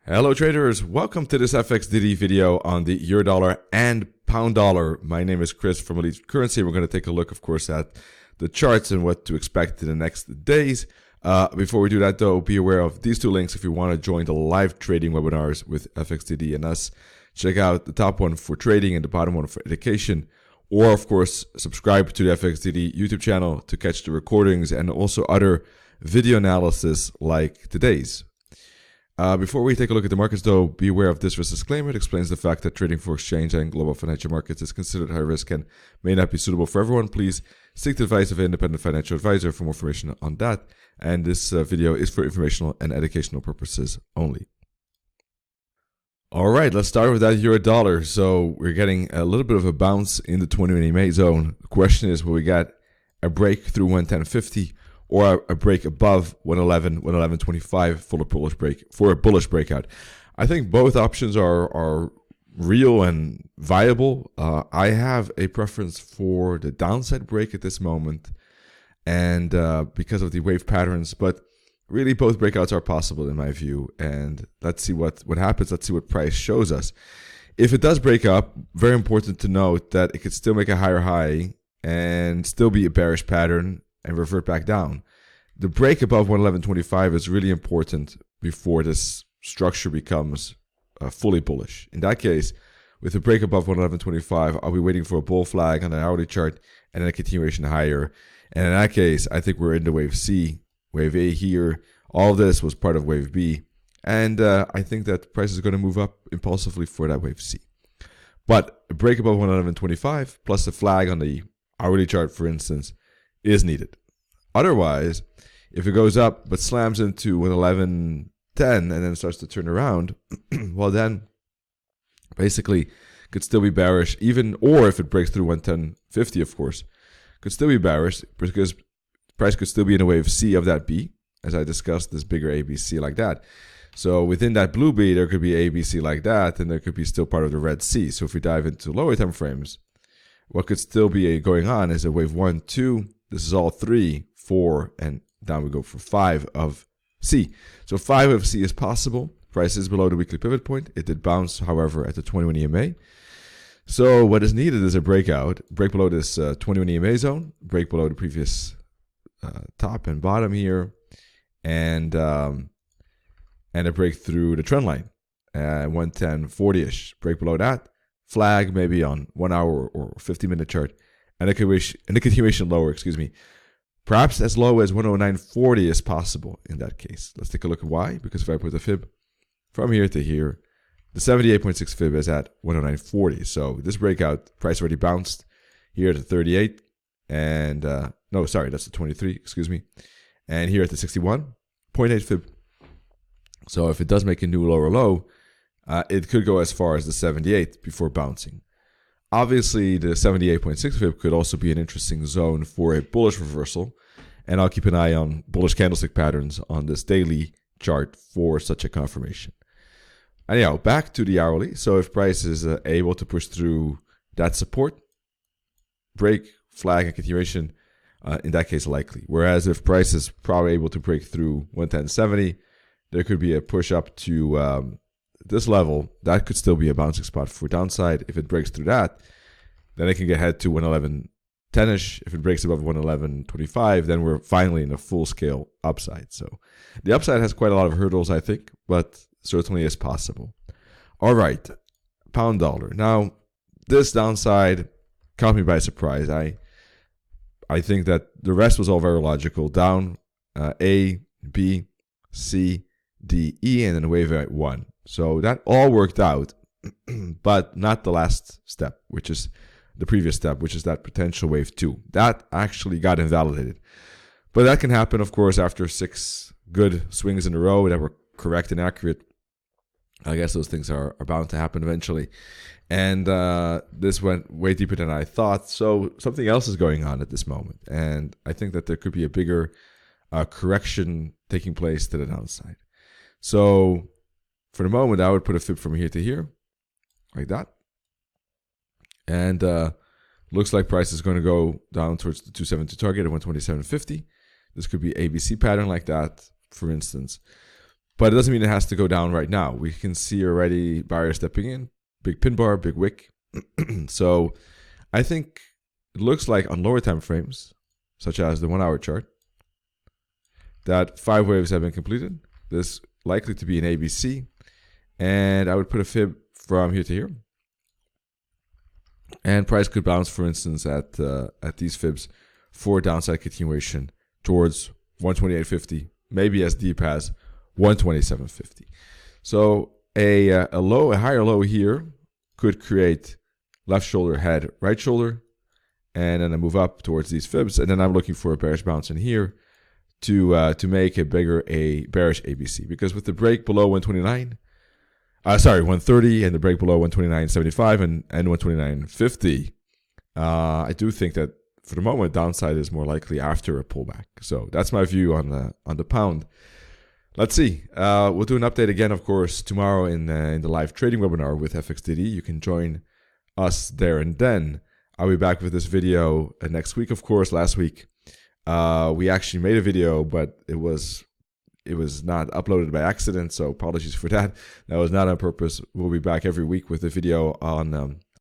Hello traders, welcome to this FXDD video on the euro dollar and pound dollar. My name is Chris from Elite Currency. We're going to take a look, of course, at the charts and what to expect in the next days. Before we do that though, be aware of these two links if you want to join the live trading webinars with FXDD and us. Check out the top one for trading and the bottom one for education. Or of course, subscribe to the FXDD YouTube channel to catch the recordings and also other video analysis like today's. Before we take a look at the markets though, be aware of this risk disclaimer. It explains the fact that trading for exchange and global financial markets is considered high risk and may not be suitable for everyone. Please seek the advice of an independent financial advisor for more information on that. And this video is for informational and educational purposes only. Alright, let's start with that euro dollar. So we're getting a little bit of a bounce in the 20 MA zone. The question is, will we get a break through 110.50? Or a break above 111, 111.25 for a bullish breakout. I think both options are real and viable. I have a preference for the downside break at this moment, and because of the wave patterns. But really, both breakouts are possible in my view. And let's see what happens. Let's see what price shows us. If it does break up, very important to note that it could still make a higher high and still be a bearish pattern and revert back down. The break above 111.25 is really important before this structure becomes fully bullish. In that case, with a break above 111.25, I'll be waiting for a bull flag on an hourly chart and then a continuation higher. And in that case, I think we're into wave C, wave A here. All of this was part of wave B. And I think that price is going to move up impulsively for that wave C. But a break above 111.25 plus a flag on the hourly chart, for instance, is needed. Otherwise, if it goes up but slams into 111.10 and then starts to turn around, well then, basically, could still be bearish, or if it breaks through 110.50, of course, could still be bearish because price could still be in a wave C of that B, as I discussed, this bigger ABC like that. So within that blue B, there could be ABC like that, and there could be still part of the red C. So if we dive into lower time frames, what could still be going on is a wave 1, 2. This is all 3, 4, and down we go for 5 of C. So 5 of C is possible. Price is below the weekly pivot point. It did bounce, however, at the 21 EMA. So what is needed is a breakout, break below this 21 EMA zone, break below the previous top and bottom here, and a break through the trend line, 110.40-ish. Break below that, flag maybe on 1 hour or 50-minute chart, and a continuation lower, perhaps as low as 109.40 is possible in that case. Let's take a look at why. Because if I put the fib from here to here, the 78.6 fib is at 109.40. So this breakout, price already bounced here to 38, and no, sorry, that's the 23, and here at the 61.8 fib. So if it does make a new lower low, it could go as far as the 78 before bouncing. Obviously, the 78.6 fib could also be an interesting zone for a bullish reversal, and I'll keep an eye on bullish candlestick patterns on this daily chart for such a confirmation. Anyhow, back to the hourly. So if price is able to push through that support, break, flag, and continuation, in that case likely. Whereas if price is probably able to break through 110.70, there could be a push up to this level. That could still be a bouncing spot for downside. If it breaks through that, then it can get head to 111.10ish. If it breaks above 111.25, then we're finally in a full scale upside. So the upside has quite a lot of hurdles, I think, but certainly is possible. All right, pound dollar. Now, this downside caught me by surprise. I think that the rest was all very logical. Down A, B, C, D, E, and then wave at 1. So that all worked out, but not the last step, which is the previous step, which is that potential wave 2. That actually got invalidated. But that can happen, of course, after 6 good swings in a row that were correct and accurate. I guess those things are bound to happen eventually. And this went way deeper than I thought. So something else is going on at this moment. And I think that there could be a bigger correction taking place to the downside. So for the moment, I would put a fib from here to here, like that. And looks like price is going to go down towards the 272 target at 127.50. This could be ABC pattern like that, for instance. But it doesn't mean it has to go down right now. We can see already buyers stepping in, big pin bar, big wick. So I think it looks like on lower time frames, such as the 1 hour chart, that 5 waves have been completed. This likely to be an ABC. And I would put a fib from here to here. And price could bounce, for instance, at these fibs for downside continuation towards 128.50, maybe as deep as 127.50. So a higher low here could create left shoulder, head, right shoulder, and then I move up towards these fibs, and then I'm looking for a bearish bounce in here to make a bearish ABC, because with the break below 130, and the break below 129.75 and 129.50, I do think that for the moment downside is more likely after a pullback. So that's my view on the pound. Let's see. We'll do an update again, of course, tomorrow in the live trading webinar with FXDD. You can join us there and then. I'll be back with this video next week, of course. Last week we actually made a video, but it was not uploaded by accident, so apologies for that. That was not on purpose. We'll be back every week with a video on